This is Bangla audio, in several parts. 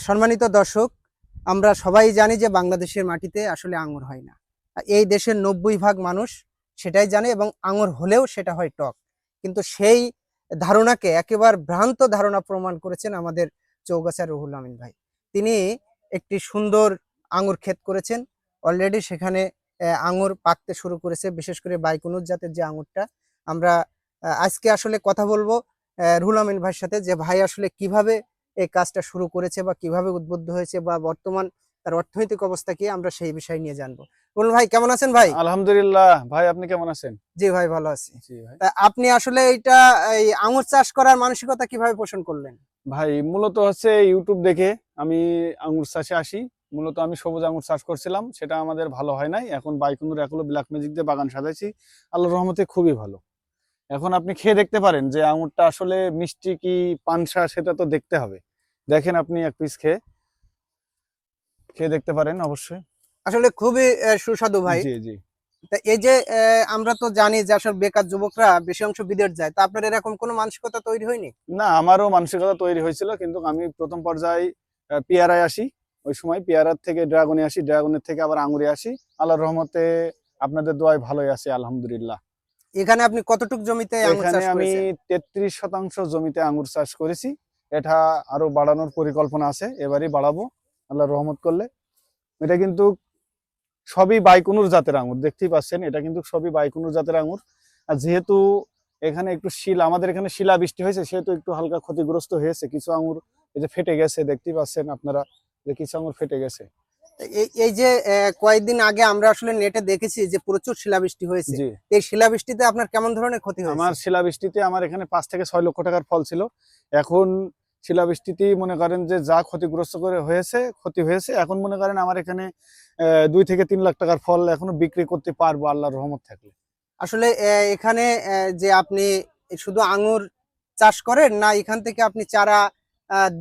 সম্মানিত দর্শক, আমরা সবাই জানি যে বাংলাদেশের মাটিতে আসলে আঙুর হয় না। এই দেশের 90% মানুষ সেটাই জানে, এবং আঙুর হলেও সেটা হয় টক। কিন্তু সেই ধারণাকে একেবারে ভ্রান্ত ধারণা প্রমাণ করেছেন আমাদের চৌগাছার রুহুল আমিন ভাই। তিনি একটি সুন্দর আঙুর ক্ষেত করেছেন। অলরেডি সেখানে আঙুর পাকতে শুরু করেছে, বিশেষ করে বাইকুনুর জাতের যে আঙুরটা। আমরা আজকে আসলে কথা বলবো রুহুল আমিন ভাইয়ের সাথে, যে ভাই আসলে কিভাবে এই কাজটা শুরু করেছে বা কিভাবে উদ্বুদ্ধ হয়েছে বা বর্তমান তার অর্থনৈতিক অবস্থা কি, আমরা সেই বিষয় নিয়ে জানবো। রুহুল ভাই কেমন আছেন ভাই? আলহামদুলিল্লাহ ভাই, আপনি কেমন আছেন? জি ভাই, ভালো আছি। জি ভাই। তা আপনি আসলে এই আঙুর চাষ করার মানসিকতা কিভাবে পোষণ করলেন? ভাই মূলত হচ্ছে ইউটিউব দেখে আমি আঙ্গুর চাষে আসি। মূলত আমি সবুজ আঙ্গুর চাষ করছিলাম, সেটা আমাদের ভালো হয় নাই। এখন বাইকুনুর একুলো ব্ল্যাক ম্যাজিক দিয়ে বাগান সাজাইছি, আল্লাহর রহমতে খুবই ভালো। এখন আপনি খেয়ে দেখতে পারেন যে আঙ্গুরটা আসলে মিষ্টি কি পানসা, সেটা তো দেখতে হবে। দেখেন, আপনি এক পিস খেয়ে খেয়ে দেখতে পারেন অবশ্যই। আসলে খুবই সুস্বাদু ভাই। জি জি। তা এই যে আমরা তো জানি যে আসলে বেকার যুবকরা বেশি অংশ বিদেশ যায়, তা আপনার এরকম কোনো মানসিকতা তৈরি হয়নি? না, আমারও মানসিকতা তৈরি হয়েছিল, কিন্তু আমি প্রথম পর্যায়ে পেয়ারায় আসি। ওই সময় পেয়ারার থেকে ড্রাগনে আসি, ড্রাগনের থেকে আবার আঙুরে আসি। আল্লাহর রহমতে আপনাদের দোয়ায় ভালোই আছি আলহামদুলিল্লাহ। এখানে আপনি কতটুক জমিতে আঙুর এখানে চাষ আমি করেছেন? 33% জমিতে আঙুর চাষ করেছি। এটা আরো বাড়ানোর পরিকল্পনা আছে, এবারই বাড়াবো আল্লাহর রহমত করলে। এটা কিন্তু সবই বাইকুনুর জাতের আঙুর, দেখতেই পাচ্ছেন। এটা কিন্তু সবই বাইকুনুর জাতের আঙুর। আর যেহেতু এখানে একটু আমাদের এখানে শিলা বৃষ্টি হয়েছে, সেহেতু একটু হালকা ক্ষতিগ্রস্ত হয়েছে। কিছু আঙুর এই যে ফেটে গেছে, দেখতেই পাচ্ছেন আপনারা যে কিছু আঙুর ফেটে গেছে। এই যে কয়েকদিন আগে আমরা আসলে নেটে দেখেছি যে প্রচুর শিলাবৃষ্টি হয়েছে। জি, এই শিলাবৃষ্টিতে আপনার কেমন ধরনের ক্ষতি হয়েছে? আমার শিলাবৃষ্টিতে আমার এখানে 5 থেকে 6 লক্ষ টাকার ফল ছিল। এখন শিলাবৃষ্টিতেই মনে করেন যে যা ক্ষতিগ্রস্ত করে হয়েছে, ক্ষতি হয়েছে। এখন মনে করেন আমার এখানে 2 থেকে 3 লাখ টাকার ফল এখনো বিক্রি করতে পারবো আল্লাহর রহমত থাকলে। আসলে এখানে যে আপনি শুধু আঙ্গুর চাষ করেন, না এখান থেকে আপনি চারা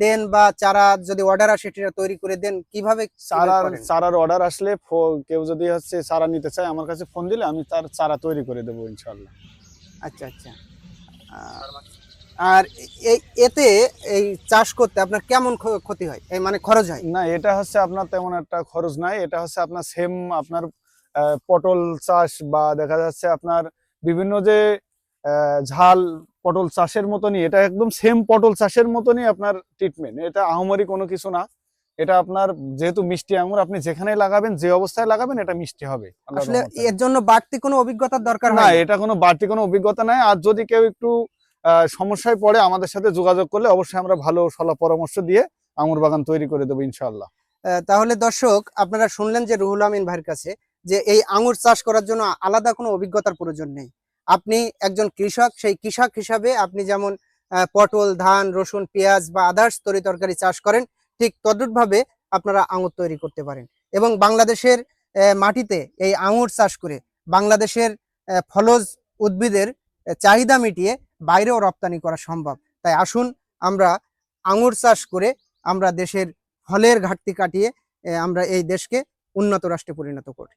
দেন, বা চারা যদি অর্ডার আসে সেটা তৈরি করে দেন, কিভাবে কিভাবে করেন? চারার অর্ডার আসলে কেউ যদি হচ্ছে চারা নিতে চায়, আমার কাছে ফোন দিলে আমি তার চারা তৈরি করে দেবো ইনশাল্লাহ। আচ্ছা আচ্ছা। আহ, আর এতে এই চাষ করতে আপনার কেমন ক্ষতি হয়, এই মানে খরচ হয়? না, এটা হচ্ছে আপনার তেমন একটা খরচ নাই। এটা হচ্ছে আপনার সেম আপনার পটল চাষ বা দেখা যাচ্ছে আপনার বিভিন্ন যে ঝাল পটল চাষের মতনই, এটা একদম সেম পটল চাষের মতনই আপনার ট্রিটমেন্ট। এটা আহামরি কোনো কিছু না। এটা আপনার যেহেতু মিষ্টি আঙুর, আপনি যেখানে লাগাবেন, যে অবস্থায় লাগাবেন, এটা মিষ্টি হবে আল্লাহর আসলে রহমতে। এর জন্য বাড়তি কোনো অভিজ্ঞতার দরকার না, হয় না? এটা কোনো বাড়তি কোনো অভিজ্ঞতা নাই। আর যদি কেউ একটু সমস্যায় পড়ে, আমাদের সাথে যোগাযোগ করলে অবশ্যই আমরা ভালো সলা পরামর্শ দিয়ে আঙুর বাগান তৈরি করে দেবো ইনশাআল্লাহ। তাহলে দর্শক, আপনারা শুনলেন যে রুহুল আমিন ভাইয়ের কাছে যে এই আঙুর চাষ করার জন্য আলাদা কোনো অভিজ্ঞতার প্রয়োজন নেই। আপনি একজন কৃষক, সেই কৃষক হিসাবে আপনি যেমন পটল, ধান, রসুন, পেঁয়াজ বা আদার্স তরি তরকারি চাষ করেন, ঠিক তদ্রুপভাবে আপনারা আঙুর তৈরি করতে পারেন। এবং বাংলাদেশের মাটিতে এই আঙুর চাষ করে বাংলাদেশের ফলজ উদ্ভিদের চাহিদা মিটিয়ে বাইরেও রপ্তানি করা সম্ভব। তাই আসুন আমরা আঙুর চাষ করে আমরা দেশের ফলের ঘাটতি কাটিয়ে আমরা এই দেশকে উন্নত রাষ্ট্রে পরিণত করি।